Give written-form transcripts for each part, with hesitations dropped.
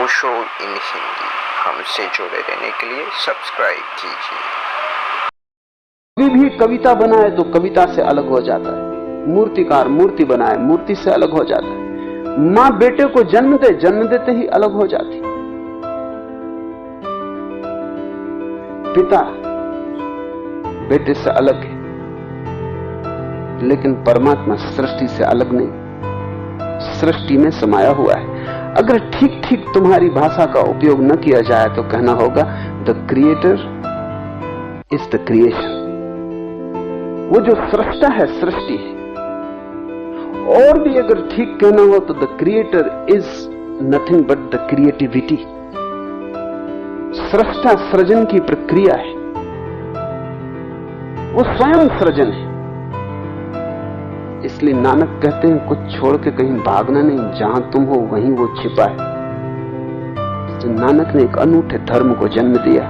ओशो इन हिंदी। हमसे जुड़े रहने के लिए सब्सक्राइब कीजिए। कभी भी कविता बनाए तो कविता से अलग हो जाता है, मूर्तिकार मूर्ति बनाए मूर्ति से अलग हो जाता है। मां बेटे को जन्म दे, जन्म देते ही अलग हो जाती। पिता बेटे से अलग है, लेकिन परमात्मा सृष्टि से अलग नहीं, सृष्टि में समाया हुआ है। अगर ठीक ठीक तुम्हारी भाषा का उपयोग न किया जाए तो कहना होगा the creator is the creation. वो जो सृष्टा है सृष्टि है। और भी अगर ठीक कहना हो तो the creator is nothing but the creativity. सृष्टा सृजन की प्रक्रिया है, वो स्वयं सृजन है। इसलिए नानक कहते हैं कुछ छोड़ के कहीं भागना नहीं, जहां तुम हो वहीं वो छिपा है। तो नानक ने एक अनूठे धर्म को जन्म दिया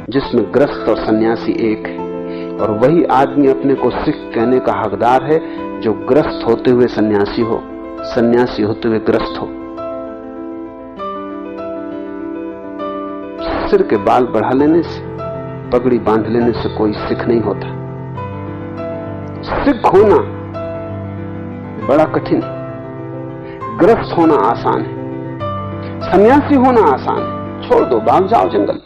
जिसमें गृहस्थ और सन्यासी एक है, और वही आदमी अपने को सिख कहने का हकदार है जो गृहस्थ होते हुए सन्यासी हो, सन्यासी होते हुए गृहस्थ हो। सिर के बाल बढ़ा लेने से, पगड़ी बांध लेने से कोई सिख नहीं होता। सिख होना बड़ा कठिन है, गृहस्थ होना आसान है, सन्यासी होना आसान है। छोड़ दो, भाग जाओ जंगल।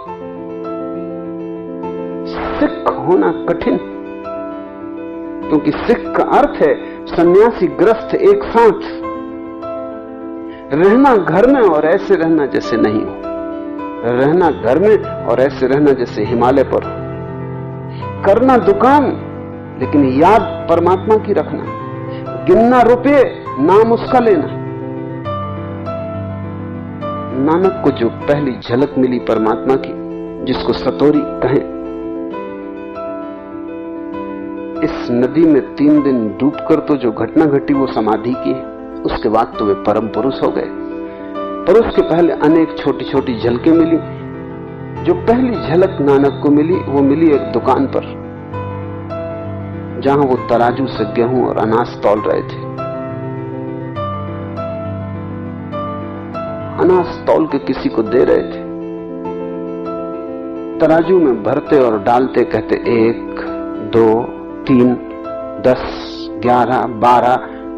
सिख होना कठिन, क्योंकि सिख का अर्थ है सन्यासी गृहस्थ एक साथ रहना, घर में और ऐसे रहना जैसे नहीं हो, रहना घर में और ऐसे रहना जैसे हिमालय पर हो, करना दुकान लेकिन याद परमात्मा की रखना, गिनना रुपये नाम उसका लेना। नानक को जो पहली झलक मिली परमात्मा की, जिसको सतोरी कहें, इस नदी में 3 दिन डूबकर तो जो घटना घटी वो समाधि की है। उसके बाद तो वे परम पुरुष हो गए, पर उसके पहले अनेक छोटी छोटी झलकें मिली। जो पहली झलक नानक को मिली वो मिली एक दुकान पर, जहां वो तराजू से गेहूं और अनाज तौल रहे थे। अनाज तौल के किसी को दे रहे थे। तराजू में भरते और डालते कहते 1, 2, 3, 10, 11, 12,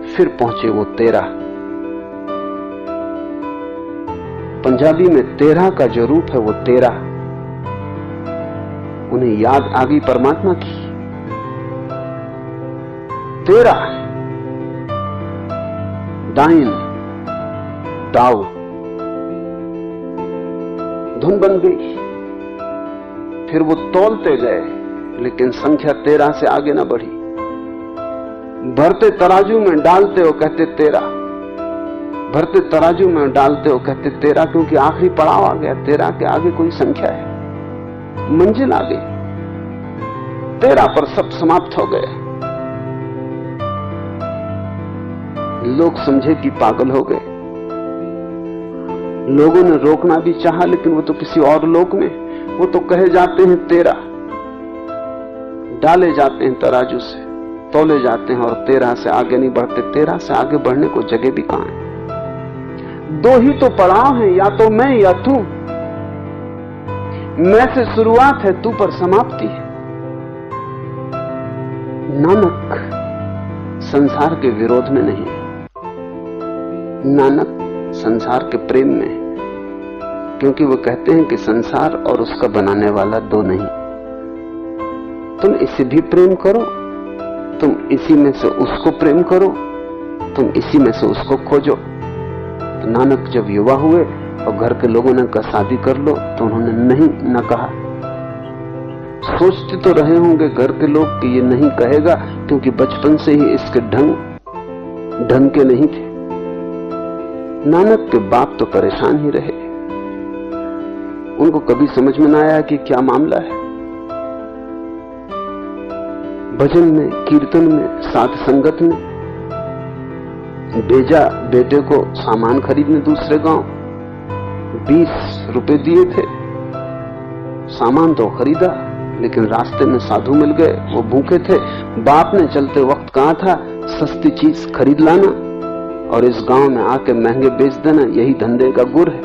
फिर पहुंचे वो 13। पंजाबी में 13 का जो रूप है वो 13। उन्हें याद आ गई परमात्मा की। 13 दाइन दाऊ, धुन बन गई। फिर वो तौलते गए, लेकिन संख्या 13 से आगे ना बढ़ी। भरते तराजू में डालते हो कहते 13, भरते तराजू में डालते हो कहते 13, क्योंकि आखिरी पड़ाव आ गया। 13 के आगे कोई संख्या है, मंजिल आ गई। 13 पर सब समाप्त हो गए। लोग समझे कि पागल हो गए। लोगों ने रोकना भी चाहा, लेकिन वो तो किसी और लोक में, वो तो कहे जाते हैं 13, डाले जाते हैं तराजू से, तौले जाते हैं और 13 से आगे नहीं बढ़ते। 13 से आगे बढ़ने को जगह भी कहां है? 2 ही तो पड़ाव हैं, या तो मैं या तू। मैं से शुरुआत है, तू पर समाप्ति है। नानक संसार के विरोध में नहीं है, नानक संसार के प्रेम में है, क्योंकि वो कहते हैं कि संसार और उसका बनाने वाला 2 नहीं। तुम इसे भी प्रेम करो, तुम इसी में से उसको प्रेम करो, तुम इसी में से उसको खोजो। तो नानक जब युवा हुए और घर के लोगों ने कहा शादी कर लो, तो उन्होंने नहीं न कहा। सोचते तो रहे होंगे घर के लोग कि ये नहीं कहेगा, क्योंकि बचपन से ही इसके ढंग के नहीं थे। नानक के बाप तो परेशान ही रहे, उनको कभी समझ में ना आया कि क्या मामला है। भजन में, कीर्तन में, साध संगत में भेजा बेटे को सामान खरीदने दूसरे गांव। 20 रुपए दिए थे, सामान तो खरीदा, लेकिन रास्ते में साधु मिल गए, वो भूखे थे। बाप ने चलते वक्त कहा था सस्ती चीज खरीद लाना और इस गांव में आके महंगे बेच देना, यही धंधे का गुर है।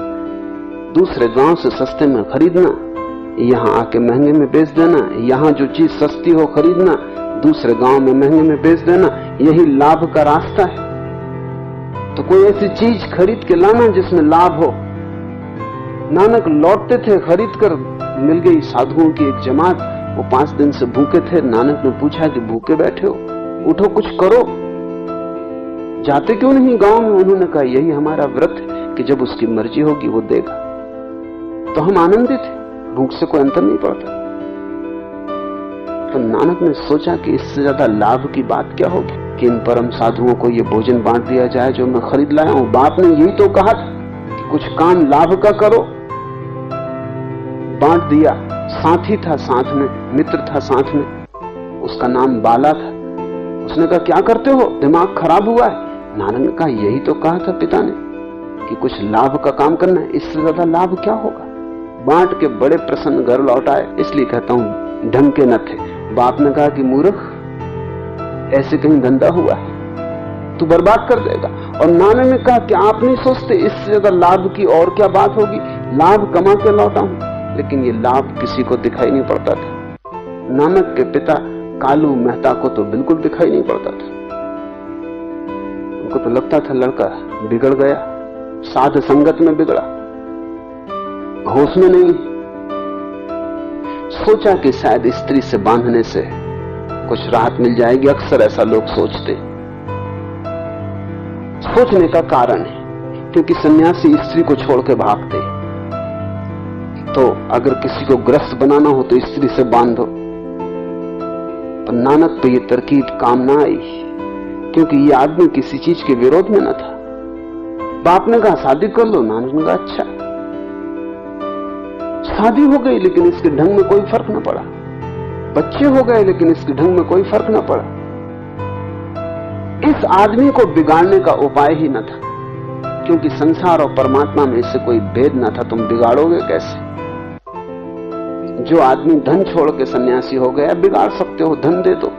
दूसरे गांव से सस्ते में खरीदना, यहां आके महंगे में बेच देना, यहां जो चीज सस्ती हो खरीदना, दूसरे गांव में महंगे में बेच देना, यही लाभ का रास्ता है। तो कोई ऐसी चीज खरीद के लाना जिसमें लाभ हो। नानक लौटते थे, खरीद कर मिल गई साधुओं की एक जमात, वो 5 दिन से भूखे थे। नानक ने पूछा कि भूखे बैठे हो, उठो कुछ करो, जाते क्यों नहीं गांव में? उन्होंने कहा यही हमारा व्रत है कि जब उसकी मर्जी होगी वो देगा। तो हम आनंदित थे, भूख से कोई अंतर नहीं पड़ता। तो नानक ने सोचा कि इससे ज्यादा लाभ की बात क्या होगी कि इन परम साधुओं को ये भोजन बांट दिया जाए जो मैं खरीद लाया हूं। बाप ने यही तो कहा था कि कुछ काम लाभ का करो। बांट दिया। साथी था साथ में, मित्र था साथ में, उसका नाम बाला था। उसने कहा क्या करते हो, दिमाग खराब हुआ है? नानक ने कहा यही तो कहा था पिता ने कि कुछ लाभ का काम करना है, इससे ज्यादा लाभ क्या होगा। बांट के बड़े प्रसन्न घर लौट आए। इसलिए कहता हूं ढंग के न थे। बाप ने कहा कि मूर्ख, ऐसे कहीं धंधा हुआ है, तू बर्बाद कर देगा। और नानक ने कहा कि आप नहीं सोचते इससे ज्यादा लाभ की और क्या बात होगी? लाभ कमा के लौटा हूं, लेकिन ये लाभ किसी को दिखाई नहीं पड़ता था। नानक के पिता कालू मेहता को तो बिल्कुल दिखाई नहीं पड़ता था। उनको तो लगता था लड़का बिगड़ गया, साध संगत में बिगड़ा, होश में नहीं। सोचा कि शायद स्त्री से बांधने से कुछ राहत मिल जाएगी। अक्सर ऐसा लोग सोचते। सोचने का कारण है क्योंकि सन्यासी स्त्री को छोड़ के भागते। तो अगर किसी को ग्रस्त बनाना हो तो स्त्री से बांधो। पर नानक पे ये तरकीब काम ना आई क्योंकि ये आदमी किसी चीज के विरोध में न था। बाप ने कहा शादी कर लो। नानक ने कहा अच्छा। शादी हो गई लेकिन इसके ढंग में कोई फर्क न पड़ा। बच्चे हो गए लेकिन इसके ढंग में कोई फर्क न पड़ा। इस आदमी को बिगाड़ने का उपाय ही न था क्योंकि संसार और परमात्मा में इससे कोई भेद न था। तुम बिगाड़ोगे कैसे? जो आदमी धन छोड़ के सन्यासी हो गया, बिगाड़ सकते हो, धन दे दो।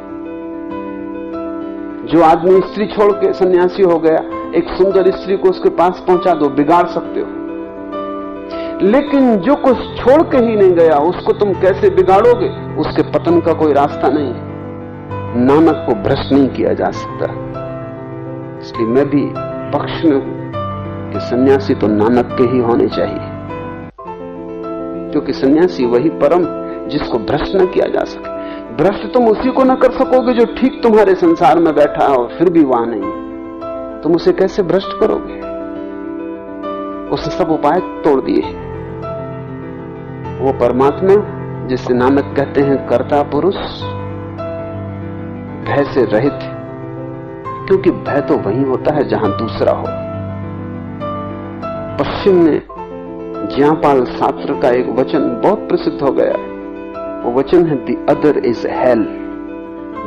जो आदमी स्त्री छोड़ के सन्यासी हो गया, एक सुंदर स्त्री को उसके पास पहुंचा दो, बिगाड़ सकते हो। लेकिन जो कुछ छोड़ के ही नहीं गया उसको तुम कैसे बिगाड़ोगे? उसके पतन का कोई रास्ता नहीं है। नानक को भ्रष्ट नहीं किया जा सकता। इसलिए मैं भी पक्ष में हूं कि सन्यासी तो नानक के ही होने चाहिए, क्योंकि सन्यासी वही परम जिसको भ्रष्ट न किया जा सके। भ्रष्ट तुम उसी को न कर सकोगे जो ठीक तुम्हारे संसार में बैठा है और फिर भी वहां नहीं है। तुम उसे कैसे भ्रष्ट करोगे? उसने सब उपाय तोड़ दिए। वो परमात्मा जिसे नानक कहते हैं कर्ता पुरुष, भय से रहित, क्योंकि भय तो वही होता है जहां दूसरा हो। पश्चिम में ज्ञापाल सात्र का एक वचन बहुत प्रसिद्ध हो गया है। वो वचन है द अदर इज हेल,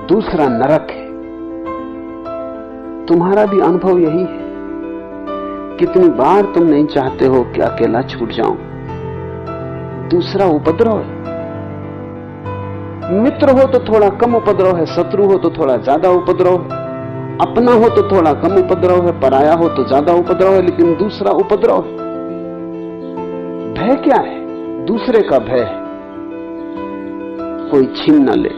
दूसरा नरक है। तुम्हारा भी अनुभव यही है। कितनी बार तुम नहीं चाहते हो कि अकेला छूट जाऊं? दूसरा उपद्रव है। मित्र हो तो थोड़ा कम उपद्रव है, शत्रु हो तो थोड़ा ज्यादा उपद्रव है, अपना हो तो थोड़ा कम उपद्रव है, पराया हो तो ज्यादा उपद्रव है, लेकिन दूसरा उपद्रव है। भय क्या है? दूसरे का भय है। कोई छीन न ले,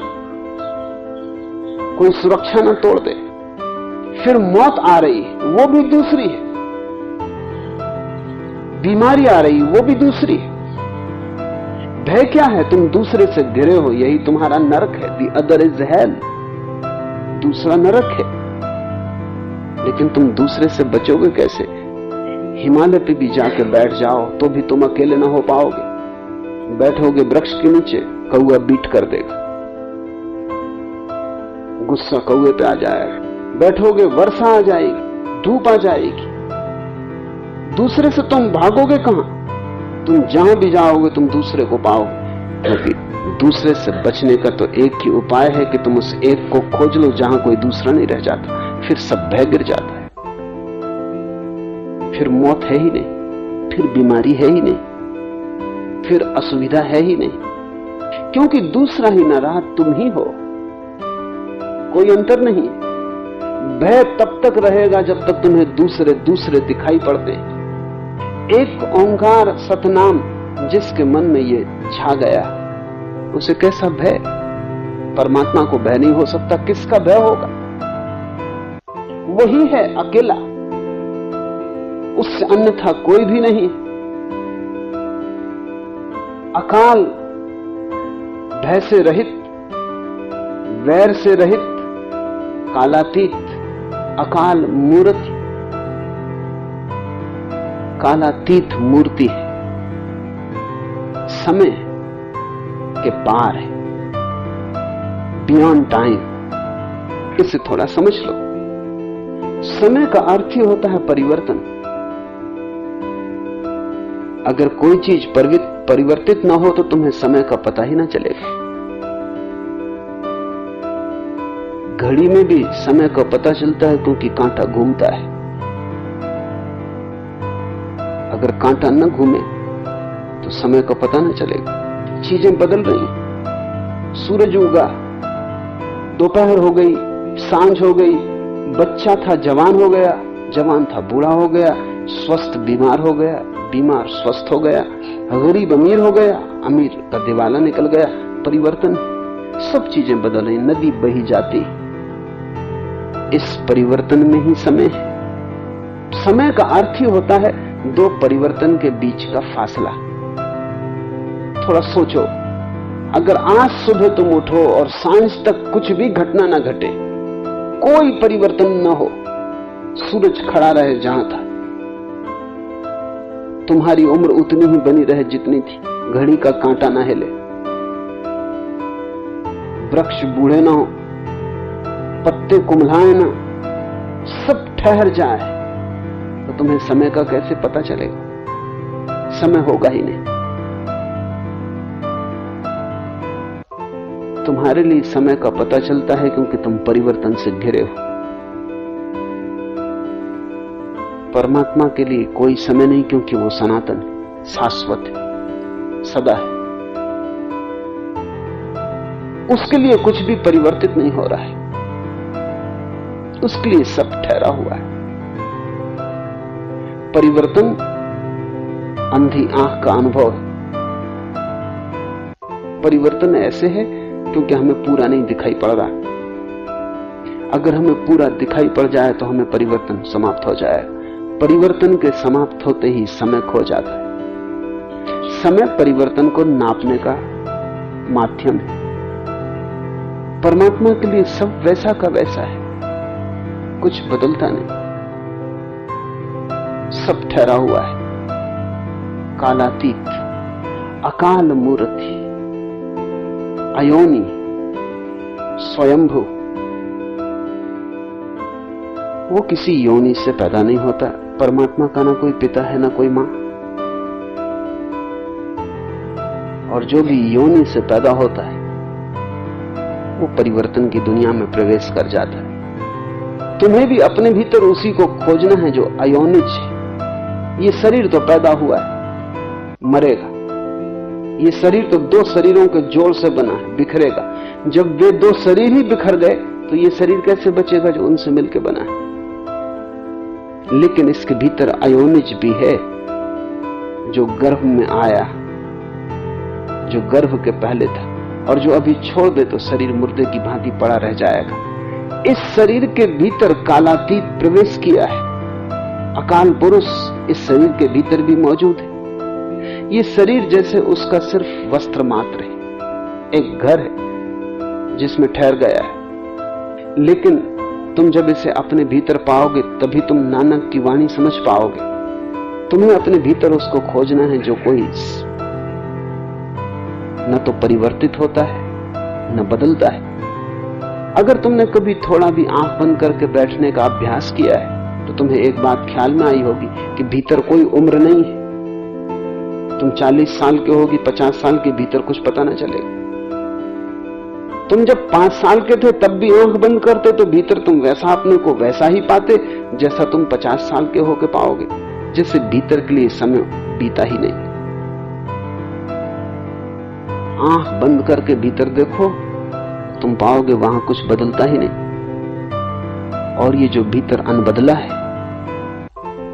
कोई सुरक्षा न तोड़ दे। फिर मौत आ रही, वो भी दूसरी है। बीमारी आ रही, वो भी दूसरी है। भय क्या है? तुम दूसरे से घिरे हो, यही तुम्हारा नरक है। द अदर इज हेल, दूसरा नरक है। लेकिन तुम दूसरे से बचोगे कैसे? हिमालय पे भी जाके बैठ जाओ तो भी तुम अकेले ना हो पाओगे। बैठोगे वृक्ष के नीचे, कौआ बीट कर देगा, गुस्सा कौए पे आ जाएगा। बैठोगे, वर्षा आ जाएगी, धूप आ जाएगी। दूसरे से तुम भागोगे कहां? तुम जहां भी जाओगे तुम दूसरे को पाओगे, क्योंकि दूसरे से बचने का तो एक ही उपाय है कि तुम उस एक को खोज लो जहां कोई दूसरा नहीं रह जाता। फिर सब भय गिर जाता है। फिर मौत है ही नहीं, फिर बीमारी है ही नहीं, फिर असुविधा है ही नहीं, क्योंकि दूसरा ही ना रहा, तुम ही हो। कोई अंतर नहीं। भय तब तक रहेगा जब तक तुम्हें दूसरे दिखाई पड़ते हैं। एक ओंकार सतनाम जिसके मन में ये छा गया, उसे कैसा भय? परमात्मा को भय नहीं हो सकता, किसका भय होगा? वही है अकेला, उससे अन्यथा कोई भी नहीं। अकाल, भय से रहित, वैर से रहित, कालातीत, अकाल मूर्ति, कालातीत मूर्ति है, समय के पार है, बियॉन्ड टाइम। इसे थोड़ा समझ लो। समय का अर्थ ही होता है परिवर्तन। अगर कोई चीज परिवर्तित ना हो तो तुम्हें समय का पता ही ना चलेगा। घड़ी में भी समय का पता चलता है क्योंकि कांटा घूमता है। अगर कांटा न घूमे तो समय का पता न चलेगा। चीजें बदल रही, सूरज उगा, दोपहर हो गई, सांझ हो गई, बच्चा था जवान हो गया, जवान था बूढ़ा हो गया, स्वस्थ बीमार हो गया, बीमार स्वस्थ हो गया, गरीब अमीर हो गया, अमीर का दिवाला निकल गया। परिवर्तन, सब चीजें बदल रही, नदी बही जाती। इस परिवर्तन में ही समय है। समय का अर्थ ही होता है दो परिवर्तन के बीच का फासला। थोड़ा सोचो, अगर आज सुबह तुम उठो और सांझ तक कुछ भी घटना ना घटे, कोई परिवर्तन ना हो, सूरज खड़ा रहे जहां था, तुम्हारी उम्र उतनी ही बनी रहे जितनी थी, घड़ी का कांटा ना हिले, वृक्ष बूढ़े ना हो, पत्ते कुम्हलाए ना, सब ठहर जाए, तो तुम्हें समय का कैसे पता चलेगा? समय होगा ही नहीं। तुम्हारे लिए समय का पता चलता है क्योंकि तुम परिवर्तन से घिरे हो। परमात्मा के लिए कोई समय नहीं क्योंकि वो सनातन है, शाश्वत है, सदा है। उसके लिए कुछ भी परिवर्तित नहीं हो रहा है, उसके लिए सब ठहरा हुआ है। परिवर्तन अंधी आंख का अनुभव है। परिवर्तन ऐसे है क्योंकि हमें पूरा नहीं दिखाई पड़ रहा। अगर हमें पूरा दिखाई पड़ जाए तो हमें परिवर्तन समाप्त हो जाएगा। परिवर्तन के समाप्त होते ही समय खो जाता है। समय परिवर्तन को नापने का माध्यम है। परमात्मा के लिए सब वैसा का वैसा है, कुछ बदलता नहीं, सब ठहरा हुआ है। कालातीत, अकाल मूर्ति, अयोनि, स्वयंभू। वो किसी योनि से पैदा नहीं होता। परमात्मा का ना कोई पिता है ना कोई मां, और जो भी योनि से पैदा होता है वो परिवर्तन की दुनिया में प्रवेश कर जाता है। तुम्हें भी अपने भीतर उसी को खोजना है जो अयोनिज है। ये शरीर तो पैदा हुआ है, मरेगा। ये शरीर तो दो शरीरों के जोड़ से बना है, बिखरेगा। जब वे दो शरीर ही बिखर गए तो ये शरीर कैसे बचेगा जो उनसे मिलकर बना है? लेकिन इसके भीतर अयोनिज भी है जो गर्भ में आया, जो गर्भ के पहले था, और जो अभी छोड़ दे तो शरीर मुर्दे की भांति पड़ा रह जाएगा। इस शरीर के भीतर कालातीत प्रवेश किया है। अकाल पुरुष इस शरीर के भीतर भी मौजूद है। ये शरीर जैसे उसका सिर्फ वस्त्र मात्र है, एक घर है जिसमें ठहर गया है। लेकिन तुम जब इसे अपने भीतर पाओगे तभी तुम नानक की वाणी समझ पाओगे। तुम्हें अपने भीतर उसको खोजना है जो कोई न तो परिवर्तित होता है न बदलता है। अगर तुमने कभी थोड़ा भी आंख बंद करके बैठने का अभ्यास किया है तो तुम्हें एक बात ख्याल में आई होगी कि भीतर कोई उम्र नहीं है। तुम 40 साल के होगी, 50 साल के भीतर कुछ पता ना चलेगा। तुम जब 5 साल के थे तब भी आंख बंद करते तो भीतर तुम वैसा अपने को वैसा ही पाते जैसा तुम 50 साल के होके पाओगे, जैसे भीतर के लिए समय बीता ही नहीं। आंख बंद करके भीतर देखो, तुम पाओगे वहां कुछ बदलता ही नहीं। और ये जो भीतर अनबदला है,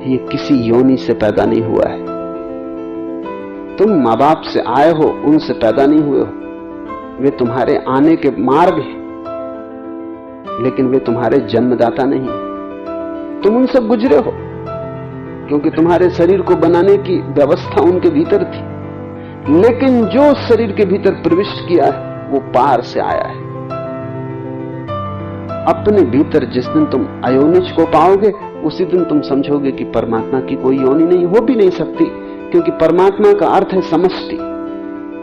ये किसी योनि से पैदा नहीं हुआ है। तुम माँ बाप से आए हो, उनसे पैदा नहीं हुए हो। वे तुम्हारे आने के मार्ग हैं, लेकिन वे तुम्हारे जन्मदाता नहीं। तुम उनसे गुजरे हो, क्योंकि तुम्हारे शरीर को बनाने की व्यवस्था उनके भीतर थी। लेकिन जो शरीर के भीतर प्रविष्ट किया है वो पार से आया है। अपने भीतर जिस दिन तुम अयोनिज को पाओगे, उसी दिन तुम समझोगे कि परमात्मा की कोई योनि नहीं, हो भी नहीं सकती, क्योंकि परमात्मा का अर्थ है समष्टि,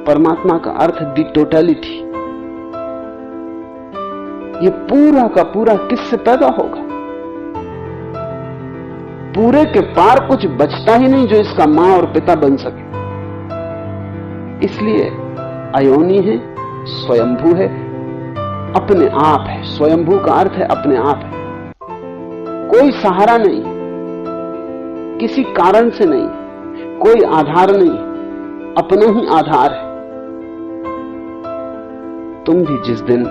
परमात्मा का अर्थ है दी टोटलिटी। ये पूरा का पूरा किससे पैदा होगा? पूरे के पार कुछ बचता ही नहीं जो इसका मां और पिता बन सके। इसलिए अयोनि है, स्वयंभू है, अपने आप है। स्वयंभू का अर्थ है अपने आप है, कोई सहारा नहीं, किसी कारण से नहीं, कोई आधार नहीं, अपना ही आधार है। तुम भी जिस दिन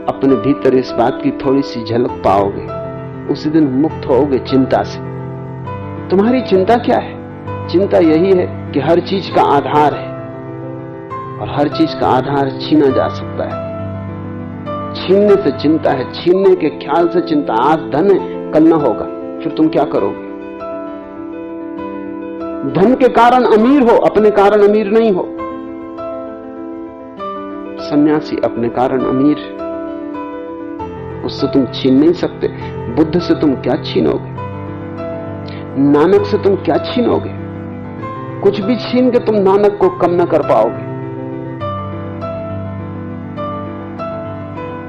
अपने भीतर इस बात की थोड़ी सी झलक पाओगे, उसी दिन मुक्त होगे चिंता से। तुम्हारी चिंता क्या है? चिंता यही है कि हर चीज का आधार है, और हर चीज का आधार छीना जा सकता है। छीनने से चिंता है, छीनने के ख्याल से चिंता। आज धन है, कल ना होगा, फिर तुम क्या करोगे? धन के कारण अमीर हो, अपने कारण अमीर नहीं हो। सन्यासी अपने कारण अमीर, उससे तुम छीन नहीं सकते। बुद्ध से तुम क्या छीनोगे? नानक से तुम क्या छीनोगे? कुछ भी छीन के तुम नानक को कम न कर पाओगे।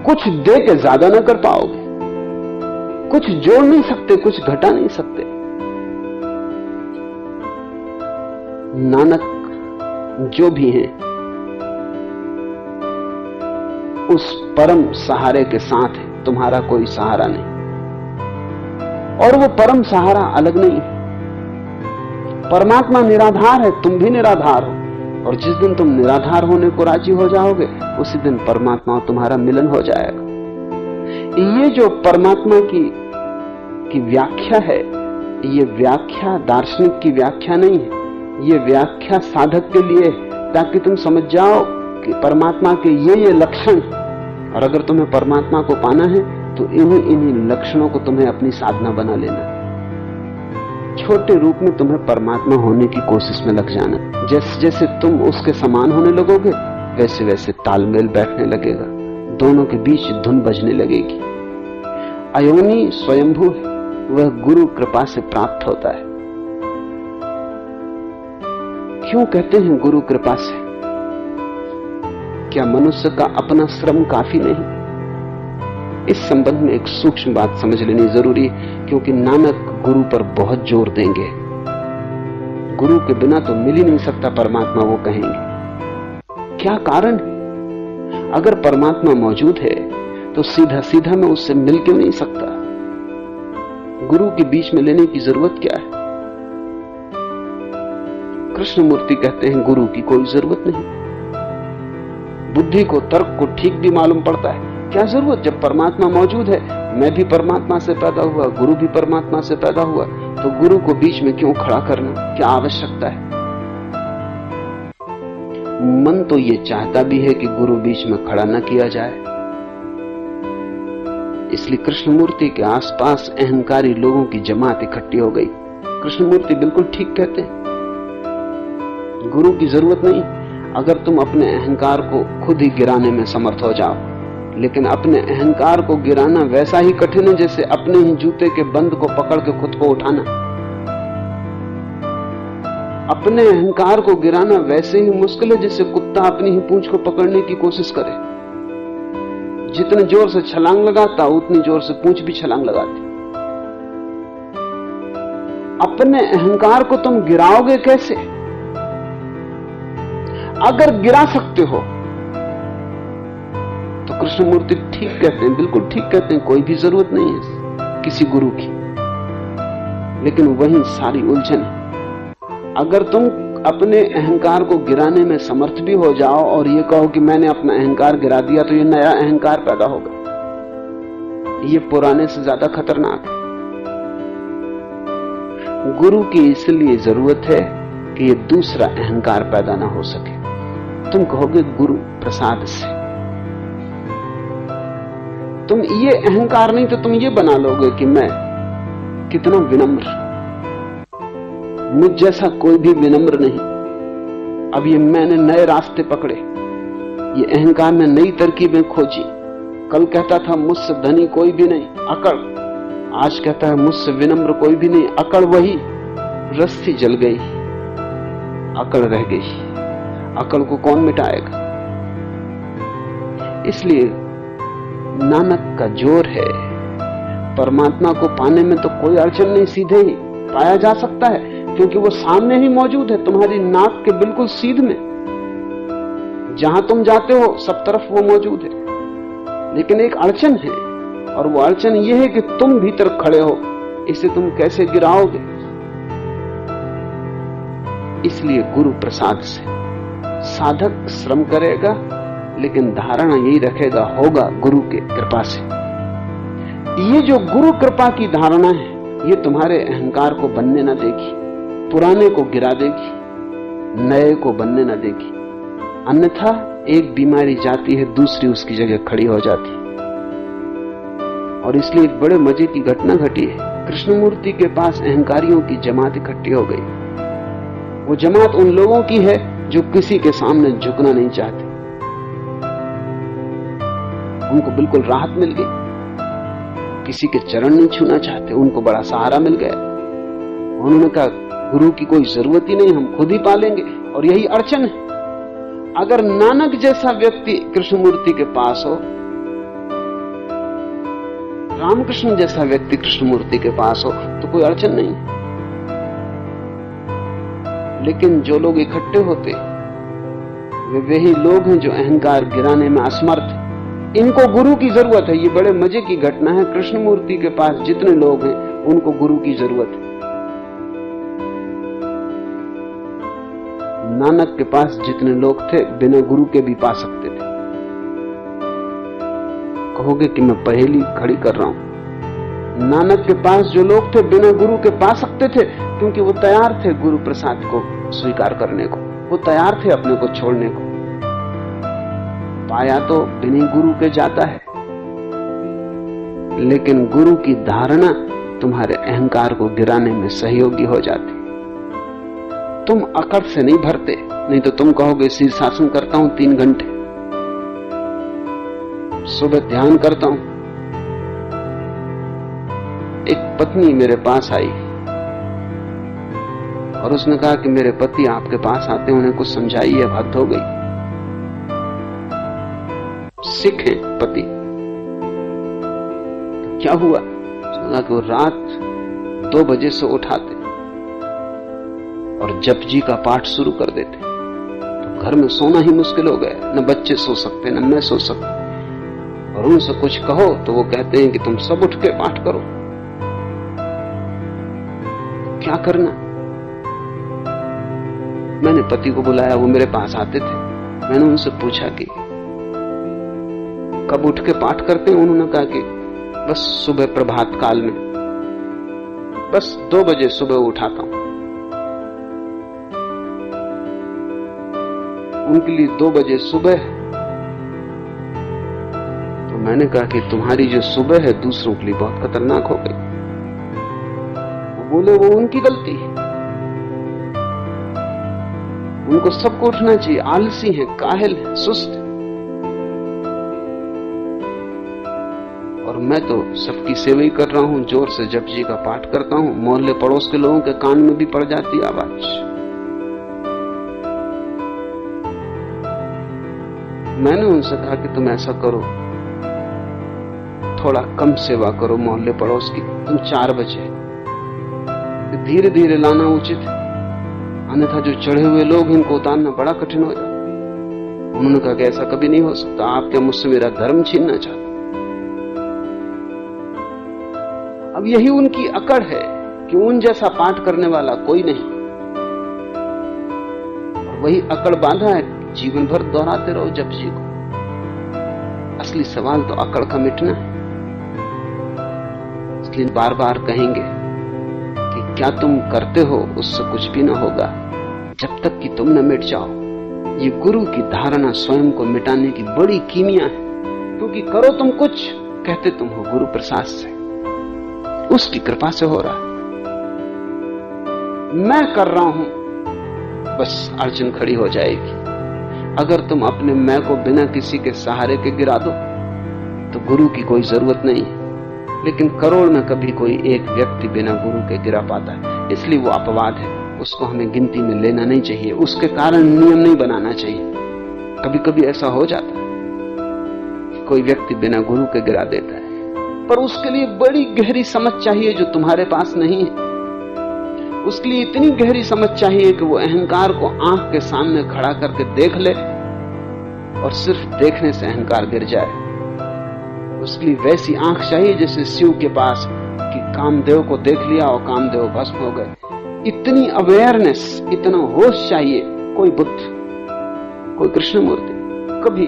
कुछ दे के ज्यादा न कर पाओगे। कुछ जोड़ नहीं सकते, कुछ घटा नहीं सकते। नानक जो भी हैं, उस परम सहारे के साथ है, तुम्हारा कोई सहारा नहीं। और वो परम सहारा अलग नहीं है। परमात्मा निराधार है, तुम भी निराधार हो। और जिस दिन तुम निराधार होने को राजी हो जाओगे, उसी दिन परमात्मा और तुम्हारा मिलन हो जाएगा। ये जो परमात्मा की व्याख्या है, ये व्याख्या दार्शनिक की व्याख्या नहीं है। ये व्याख्या साधक के लिए, ताकि तुम समझ जाओ कि परमात्मा के ये लक्षण, और अगर तुम्हें परमात्मा को पाना है तो इन्हीं लक्षणों को तुम्हें अपनी साधना बना लेना। छोटे रूप में तुम्हें परमात्मा होने की कोशिश में लग जाना। जैसे जैसे तुम उसके समान होने लगोगे, वैसे वैसे तालमेल बैठने लगेगा, दोनों के बीच धुन बजने लगेगी। अयोनि स्वयंभू है, वह गुरु कृपा से प्राप्त होता है। क्यों कहते हैं गुरु कृपा से? क्या मनुष्य का अपना श्रम काफी नहीं? इस संबंध में एक सूक्ष्म बात समझ लेनी जरूरी है, क्योंकि नानक गुरु पर बहुत जोर देंगे। गुरु के बिना तो मिल ही नहीं सकता परमात्मा, वो कहेंगे। क्या कारण? अगर परमात्मा मौजूद है तो सीधा सीधा मैं उससे मिल क्यों नहीं सकता? गुरु के बीच में लेने की जरूरत क्या है? कृष्णमूर्ति कहते हैं गुरु की कोई जरूरत नहीं। बुद्धि को, तर्क को ठीक भी मालूम पड़ता है, क्या जरूरत जब परमात्मा मौजूद है। मैं भी परमात्मा से पैदा हुआ, गुरु भी परमात्मा से पैदा हुआ, तो गुरु को बीच में क्यों खड़ा करना? क्या आवश्यकता है? मन तो ये चाहता भी है कि गुरु बीच में खड़ा न किया जाए। इसलिए कृष्णमूर्ति के आसपास अहंकारी लोगों की जमात इकट्ठी हो गई। कृष्णमूर्ति बिल्कुल ठीक कहते हैं, गुरु की जरूरत नहीं अगर तुम अपने अहंकार को खुद ही गिराने में समर्थ हो जाओ। लेकिन अपने अहंकार को गिराना वैसा ही कठिन है जैसे अपने ही जूते के बंद को पकड़ के खुद को उठाना। अपने अहंकार को गिराना वैसे ही मुश्किल है जैसे कुत्ता अपनी ही पूंछ को पकड़ने की कोशिश करे। जितने जोर से छलांग लगाता, उतनी जोर से पूंछ भी छलांग लगाती। अपने अहंकार को तुम गिराओगे कैसे? अगर गिरा सकते हो तो कृष्णमूर्ति ठीक कहते हैं, बिल्कुल ठीक कहते हैं, कोई भी जरूरत नहीं है किसी गुरु की। लेकिन वही सारी उलझन है। अगर तुम अपने अहंकार को गिराने में समर्थ भी हो जाओ और ये कहो कि मैंने अपना अहंकार गिरा दिया, तो ये नया अहंकार पैदा होगा। ये पुराने से ज्यादा खतरनाक है। गुरु की इसलिए जरूरत है कि ये दूसरा अहंकार पैदा ना हो सके। तुम कहोगे गुरु प्रसाद से, तुम ये अहंकार नहीं तो तुम ये बना लोगे कि मैं कितना विनम्र, मुझ जैसा कोई भी विनम्र नहीं। अब ये मैंने नए रास्ते पकड़े, ये अहंकार में नई तरकीबें खोजी। कल कहता था मुझसे धनी कोई भी नहीं, अकड़। आज कहता है मुझसे विनम्र कोई भी नहीं, अकड़। वही रस्सी जल गई, अकड़ रह गई। अकड़ को कौन मिटाएगा? इसलिए नानक का जोर है, परमात्मा को पाने में तो कोई अड़चन नहीं, सीधे ही पाया जा सकता है, क्योंकि वो सामने ही मौजूद है, तुम्हारी नाक के बिल्कुल सीध में। जहां तुम जाते हो सब तरफ वो मौजूद है। लेकिन एक अड़चन है, और वो अड़चन ये है कि तुम भीतर खड़े हो, इसे तुम कैसे गिराओगे? इसलिए गुरु प्रसाद से साधक श्रम करेगा, लेकिन धारणा यही रखेगा, होगा गुरु के कृपा से। ये जो गुरु कृपा की धारणा है, ये तुम्हारे अहंकार को बनने ना देगी, पुराने को गिरा देगी, नए को बनने ना देगी। अन्यथा एक बीमारी जाती है, दूसरी उसकी जगह खड़ी हो जाती है। और इसलिए एक बड़े मजे की घटना घटी है। कृष्णमूर्ति के पास अहंकारियों की जमात इकट्ठी हो गई। वो जमात उन लोगों की है जो किसी के सामने झुकना नहीं चाहते। उनको बिल्कुल राहत मिल गई, किसी के चरण नहीं छूना चाहते, उनको बड़ा सहारा मिल गया। उन्होंने कहा गुरु की कोई जरूरत ही नहीं, हम खुद ही पालेंगे। और यही अड़चन है। अगर नानक जैसा व्यक्ति कृष्णमूर्ति के पास हो, रामकृष्ण जैसा व्यक्ति कृष्णमूर्ति के पास हो, तो कोई अड़चन नहीं। लेकिन जो लोग इकट्ठे होते वे वही लोग हैं जो अहंकार गिराने में असमर्थ हैं। इनको गुरु की जरूरत है। ये बड़े मजे की घटना है। कृष्णमूर्ति के पास जितने लोग हैं उनको गुरु की जरूरत है। नानक के पास जितने लोग थे बिना गुरु के भी पा सकते थे। कहोगे कि मैं पहेली खड़ी कर रहा हूं। नानक के पास जो लोग थे बिना गुरु के पा सकते थे, क्योंकि वो तैयार थे गुरु प्रसाद को स्वीकार करने को, वो तैयार थे अपने को छोड़ने को। पाया तो बिना गुरु के जाता है, लेकिन गुरु की धारणा तुम्हारे अहंकार को गिराने में सहयोगी हो जाती। तुम अकड़ से नहीं भरते, नहीं तो तुम कहोगे शीर्षासन करता हूं 3 घंटे, सुबह ध्यान करता हूं। एक पत्नी मेरे पास आई और उसने कहा कि मेरे पति आपके पास आते, उन्हें कुछ समझाइए, हद हो गई। सिख है पति। क्या हुआ? उसने कहा कि वो रात 2 बजे से उठाते और जप जी का पाठ शुरू कर देते, तो घर में सोना ही मुश्किल हो गया। न बच्चे सो सकते, न मैं सो सकता। और उनसे कुछ कहो तो वो कहते हैं कि तुम सब उठ के पाठ करो। क्या करना? मैंने पति को बुलाया, वो मेरे पास आते थे। मैंने उनसे पूछा कि कब उठ के पाठ करते हैं? उन्होंने कहा कि बस सुबह प्रभात काल में, बस 2 बजे सुबह उठाता हूं। उनके लिए 2 बजे सुबह। तो मैंने कहा कि तुम्हारी जो सुबह है दूसरों के लिए बहुत खतरनाक हो गई। वो बोले वो उनकी गलती है, उनको सबको उठना चाहिए, आलसी है, काहिल है, सुस्त है। और मैं तो सबकी सेवा ही कर रहा हूं, जोर से जप जी का पाठ करता हूं, मोहल्ले पड़ोस के लोगों के कान में भी पड़ जाती आवाज। मैंने उनसे कहा कि तुम ऐसा करो, थोड़ा कम सेवा करो मोहल्ले पड़ोस की, तुम 4 बजे धीरे धीरे लाना उचित है, अन्यथा जो चढ़े हुए लोग इनको उतारना बड़ा कठिन हो जाता। उन्होंने कहा कि ऐसा कभी नहीं हो सकता, आप क्या मुझसे मेरा धर्म छीनना चाहते? अब यही उनकी अकड़ है कि उन जैसा पाठ करने वाला कोई नहीं। और वही अकड़ बांधा है, जीवन भर दोहराते रहो जप जी को। असली सवाल तो अकड़ का मिटना है। इसलिए बार बार कहेंगे कि क्या तुम करते हो उससे कुछ भी ना होगा जब तक कि तुम न मिट जाओ। ये गुरु की धारणा स्वयं को मिटाने की बड़ी कीमिया है, क्योंकि करो तुम कुछ, कहते तुम हो गुरु प्रसाद से, उसकी कृपा से हो रहा। मैं कर रहा हूं, बस अड़चन खड़ी हो जाएगी। अगर तुम अपने मैं को बिना किसी के सहारे के गिरा दो तो गुरु की कोई जरूरत नहीं है। लेकिन करोड़ में कभी कोई एक व्यक्ति बिना गुरु के गिरा पाता है, इसलिए वो अपवाद है, उसको हमें गिनती में लेना नहीं चाहिए, उसके कारण नियम नहीं बनाना चाहिए। कभी कभी ऐसा हो जाता है कि कोई व्यक्ति बिना गुरु के गिरा देता है, पर उसके लिए बड़ी गहरी समझ चाहिए जो तुम्हारे पास नहीं है। उसके लिए इतनी गहरी समझ चाहिए कि वो अहंकार को आंख के सामने खड़ा करके देख ले और सिर्फ देखने से अहंकार गिर जाए। उसके लिए वैसी आंख चाहिए जैसे शिव के पास कि कामदेव को देख लिया और कामदेव भस्म हो गए। इतनी अवेयरनेस, इतना होश चाहिए। कोई बुद्ध, कोई कृष्णमूर्ति कभी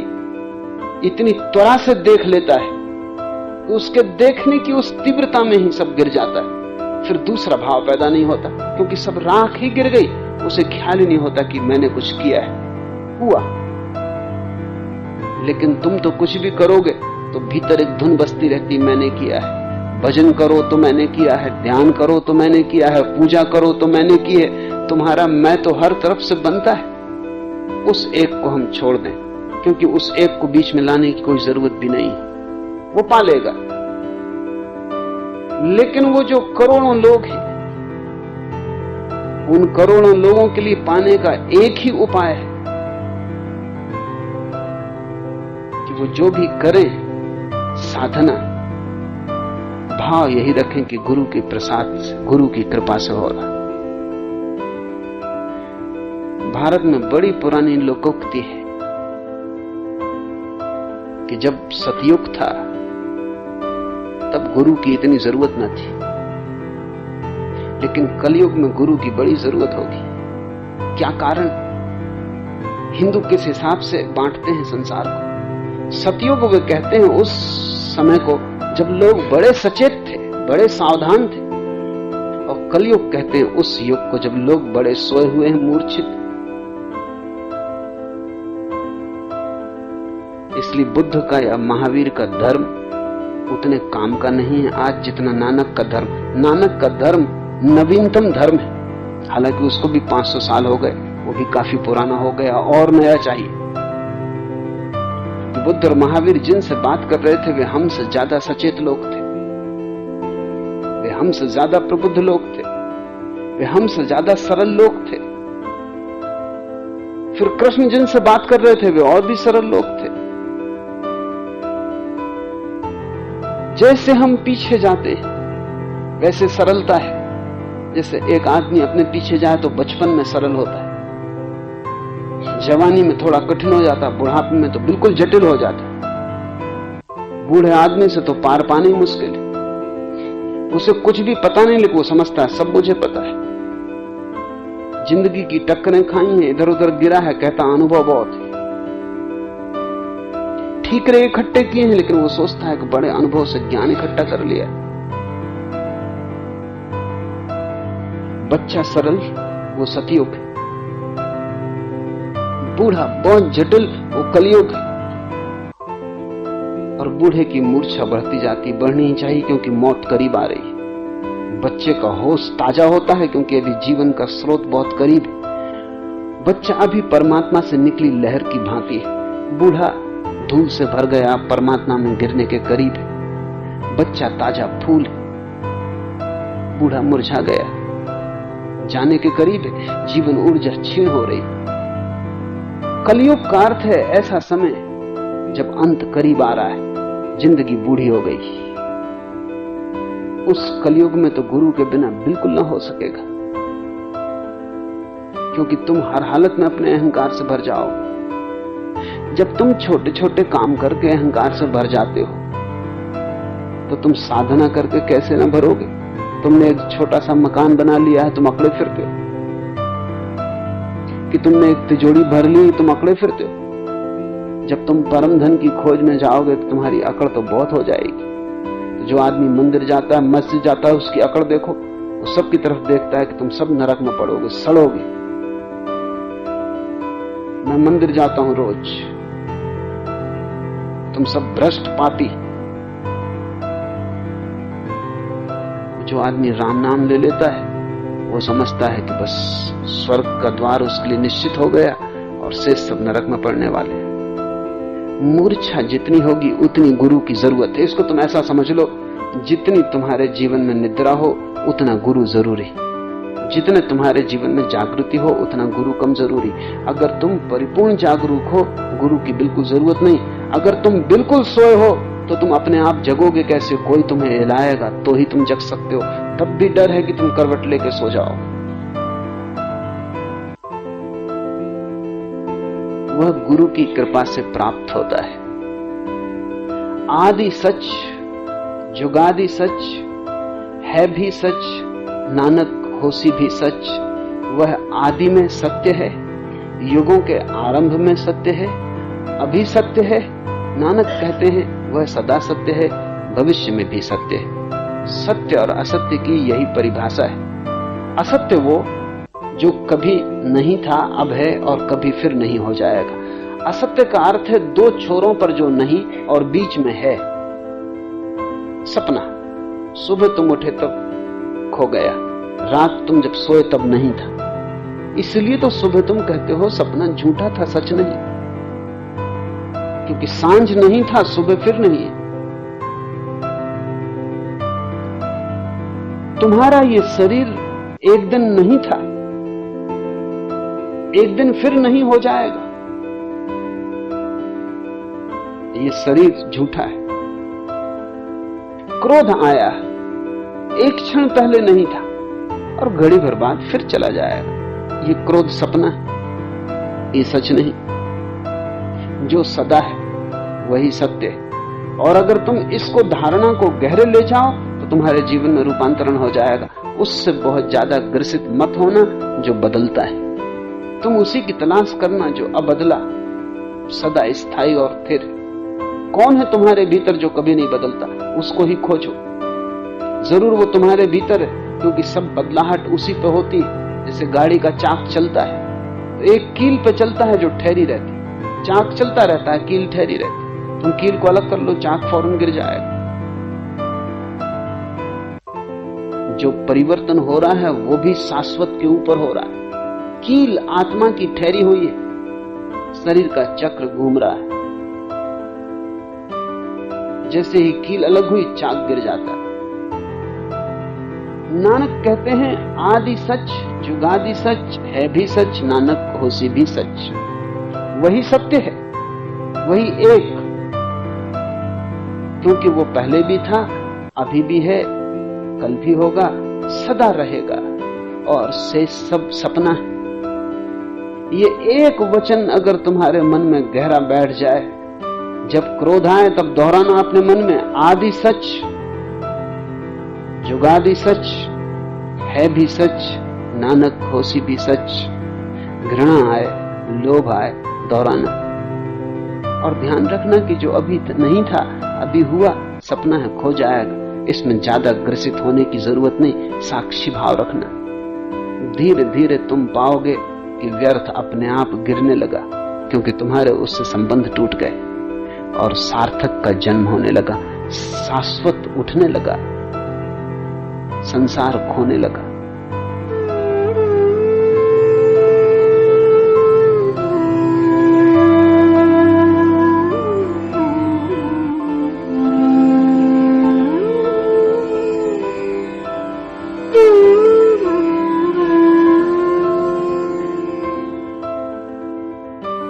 इतनी त्वरा से देख लेता है कि उसके देखने की उस तीव्रता में ही सब गिर जाता है, फिर दूसरा भाव पैदा नहीं होता, क्योंकि सब राख ही गिर गई। उसे ख्याल ही नहीं होता कि मैंने कुछ किया है, हुआ। लेकिन तुम तो कुछ भी करोगे तो भीतर एक धुन बजती रहती, मैंने किया है। भजन करो तो मैंने किया है, ध्यान करो तो मैंने किया है, पूजा करो तो मैंने की है। तुम्हारा मैं तो हर तरफ से बनता है। उस एक को हम छोड़ दें, क्योंकि उस एक को बीच में लाने की कोई जरूरत भी नहीं, वो पालेगा। लेकिन वो जो करोड़ों लोग हैं, उन करोड़ों लोगों के लिए पाने का एक ही उपाय है कि वो जो भी करें साधना, भाव यही रखें कि गुरु के प्रसाद से, गुरु की कृपा से हो रहा। भारत में बड़ी पुरानी लोकोक्ति है कि जब सतयुग था तब गुरु की इतनी जरूरत न थी, लेकिन कलयुग में गुरु की बड़ी जरूरत होगी। क्या कारण? हिंदू किस हिसाब से बांटते हैं संसार को। सतयुग वे कहते हैं उस समय को जब लोग बड़े सचेत थे, बड़े सावधान थे, और कलयुग कहते हैं उस युग को जब लोग बड़े सोए हुए हैं, मूर्छित। इसलिए बुद्ध का या महावीर का धर्म उतने काम का नहीं है आज जितना नानक का धर्म। नानक का धर्म नवीनतम धर्म है, हालांकि उसको भी 500 साल हो गए, वो भी काफी पुराना हो गया और नया चाहिए। बुद्ध और महावीर जिनसे बात कर रहे थे वे हमसे ज्यादा सचेत लोग थे, वे हमसे ज्यादा प्रबुद्ध लोग थे, वे हमसे ज्यादा सरल लोग थे। फिर कृष्ण जिनसे बात कर रहे थे वे और भी सरल लोग थे। जैसे हम पीछे जाते हैं वैसे सरलता है। जैसे एक आदमी अपने पीछे जाए तो बचपन में सरल होता है, जवानी में थोड़ा कठिन हो जाता, बुढ़ापे में तो बिल्कुल जटिल हो जाता। बूढ़े आदमी से तो पार पाना ही मुश्किल है। उसे कुछ भी पता नहीं, लेकिन वो समझता है सब मुझे पता है। जिंदगी की टक्करें खाई हैं, इधर उधर गिरा है, कहता अनुभव बहुत है। ठीकरे इकट्ठे किए हैं, लेकिन वो सोचता है कि बड़े अनुभव से ज्ञान इकट्ठा कर लिया। बच्चा सरल, वो सतयुग है। बूढ़ा बहुत जटिल, वो कलयुग है। और बूढ़े की मूर्छा बढ़ती जाती, बढ़नी ही चाहिए, क्योंकि मौत करीब आ रही है। बच्चे का होश ताजा होता है क्योंकि अभी जीवन का स्रोत बहुत करीब है। बच्चा अभी परमात्मा से निकली लहर की भांति है, बूढ़ा धूल से भर गया, परमात्मा में गिरने के करीब है। बच्चा ताजा फूल है, बूढ़ा मुरझा गया, जाने के करीब है, जीवन ऊर्जा क्षीण हो रही। कलयुग का अर्थ है ऐसा समय जब अंत करीब आ रहा है, जिंदगी बूढ़ी हो गई। उस कलयुग में तो गुरु के बिना बिल्कुल ना हो सकेगा, क्योंकि तुम हर हालत में अपने अहंकार से भर जाओ। जब तुम छोटे छोटे काम करके अहंकार से भर जाते हो तो तुम साधना करके कैसे ना भरोगे। तुमने एक छोटा सा मकान बना लिया है, तुम अकड़े फिरते हो। कि तुमने एक तिजोरी भर ली, तुम अकड़े फिरते हो। जब तुम परम धन की खोज में जाओगे तो तुम्हारी अकड़ तो बहुत हो जाएगी। तो जो आदमी मंदिर जाता है, मस्जिद जाता है, उसकी अकड़ देखो, वो सबकी तरफ देखता है कि तुम सब नरक में पड़ोगे, सड़ोगे। मैं मंदिर जाता हूं रोज, तुम सब भ्रष्ट पापी। जो आदमी राम नाम ले लेता है वो समझता है कि बस स्वर्ग का द्वार उसके लिए निश्चित हो गया और शेष सब नरक में पड़ने वाले हैं। मूर्छा जितनी होगी उतनी गुरु की जरूरत है। इसको तुम ऐसा समझ लो, जितनी तुम्हारे जीवन में निद्रा हो उतना गुरु जरूरी, जितने तुम्हारे जीवन में जागृति हो उतना गुरु कम जरूरी। अगर तुम परिपूर्ण जागरूक हो, गुरु की बिल्कुल जरूरत नहीं। अगर तुम बिल्कुल सोए हो तो तुम अपने आप जगोगे कैसे? कोई तुम्हें हिलाएगा तो ही तुम जग सकते हो। तब भी डर है कि तुम करवट लेके सो जाओ। वह गुरु की कृपा से प्राप्त होता है। आदि सच, जुगादि सच, है भी सच, नानक होसी भी सच। वह आदि में सत्य है, युगों के आरंभ में सत्य है, अभी सत्य है। नानक कहते हैं वह सदा सत्य है, भविष्य में भी सत्य है। सत्य और असत्य की यही परिभाषा है। असत्य वो जो कभी नहीं था, अब है और कभी फिर नहीं हो जाएगा। असत्य का अर्थ है दो छोरों पर जो नहीं और बीच में है। सपना, सुबह तुम उठे तब खो गया, रात तुम जब सोए तब नहीं था। इसलिए तो सुबह तुम कहते हो सपना झूठा था, सच नहीं, क्योंकि सांझ नहीं था, सुबह फिर नहीं है। तुम्हारा ये शरीर एक दिन नहीं था, एक दिन फिर नहीं हो जाएगा। ये शरीर झूठा है। क्रोध आया, एक क्षण पहले नहीं था और घड़ी भर बाद फिर चला जाएगा। ये क्रोध सपना है, ये सच नहीं। जो सदा है वही सत्य है। और अगर तुम इसको धारणा को गहरे ले जाओ तो तुम्हारे जीवन में रूपांतरण हो जाएगा। उससे बहुत ज्यादा ग्रसित मत होना जो बदलता है। तुम उसी की तलाश करना जो अबदला, सदा स्थायी और स्थिर। कौन है तुम्हारे भीतर जो कभी नहीं बदलता? उसको ही खोजो। जरूर वो तुम्हारे भीतर है, क्योंकि सब बदलाहट उसी पे होती है। जैसे गाड़ी का चाक चलता है तो एक कील पे चलता है जो ठहरी रहती है। चाक चलता रहता है, कील ठहरी रहती। तुम कील को अलग कर लो, चाक फौरन गिर जाएगा। जो परिवर्तन हो रहा है वो भी शाश्वत के ऊपर हो रहा है। कील आत्मा की ठहरी हुई है, शरीर का चक्र घूम रहा है। जैसे ही कील अलग हुई चाक गिर जाता है। नानक कहते हैं आदि सच, जुगादि सच, है भी सच, नानक होसी भी सच। वही सत्य है, वही एक, क्योंकि वो पहले भी था, अभी भी है, कल भी होगा, सदा रहेगा और शेष सब सपना है। ये एक वचन अगर तुम्हारे मन में गहरा बैठ जाए, जब क्रोध आए तब दोहराना अपने मन में, आदि सच, जुगादि सच, है भी सच, नानक होसी भी सच। घृणा आए, लोभ आए, दोहराना। और ध्यान रखना कि जो अभी नहीं था, अभी हुआ, सपना है, खो जाएगा। इसमें ज्यादा ग्रसित होने की जरूरत नहीं, साक्षी भाव रखना। धीरे धीरे तुम पाओगे कि व्यर्थ अपने आप गिरने लगा, क्योंकि तुम्हारे उससे संबंध टूट गए और सार्थक का जन्म होने लगा, शाश्वत उठने लगा, संसार खोने लगा।